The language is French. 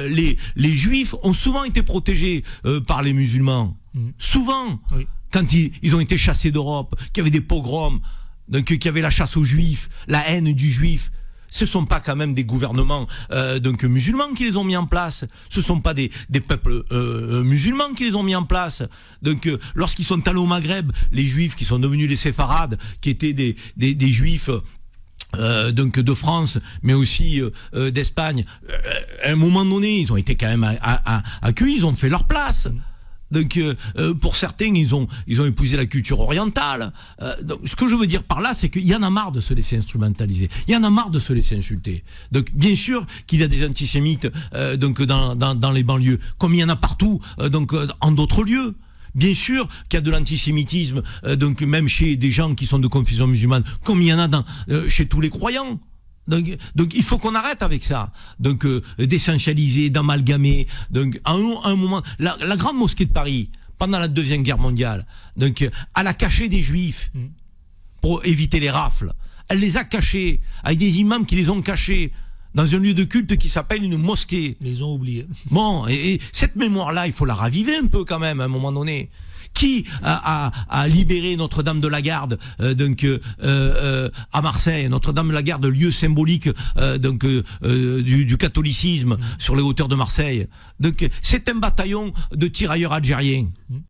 les juifs ont souvent été protégés par les musulmans. Souvent, oui. Quand ils ont été chassés d'Europe, qu'il y avait des pogroms, donc qu'il y avait la chasse aux juifs, la haine du juif. Ce sont pas quand même des gouvernements musulmans qui les ont mis en place. Ce sont pas des peuples musulmans qui les ont mis en place. Donc lorsqu'ils sont allés au Maghreb, les juifs qui sont devenus les séfarades, qui étaient des juifs de France, mais aussi d'Espagne, à un moment donné, ils ont été quand même accueillis, ils ont fait leur place. Donc pour certains, ils ont épousé la culture orientale. Donc ce que je veux dire par là, c'est qu'il y en a marre de se laisser instrumentaliser. Il y en a marre de se laisser insulter. Donc bien sûr qu'il y a des antisémites dans les banlieues, comme il y en a partout en d'autres lieux. Bien sûr qu'il y a de l'antisémitisme même chez des gens qui sont de confession musulmane, comme il y en a chez tous les croyants. Donc il faut qu'on arrête avec ça. D'essentialiser, d'amalgamer. Donc à un moment, la grande mosquée de Paris, pendant la Deuxième Guerre mondiale, elle a caché des juifs pour éviter les rafles. Elle les a cachés avec des imams qui les ont cachés dans un lieu de culte qui s'appelle une mosquée. Ils les ont oubliés. Bon, et cette mémoire-là, il faut la raviver un peu quand même à un moment donné. Qui a libéré Notre-Dame de la Garde à Marseille, Notre-Dame de la Garde, lieu symbolique du catholicisme sur les hauteurs de Marseille. Donc c'est un bataillon de tirailleurs algériens.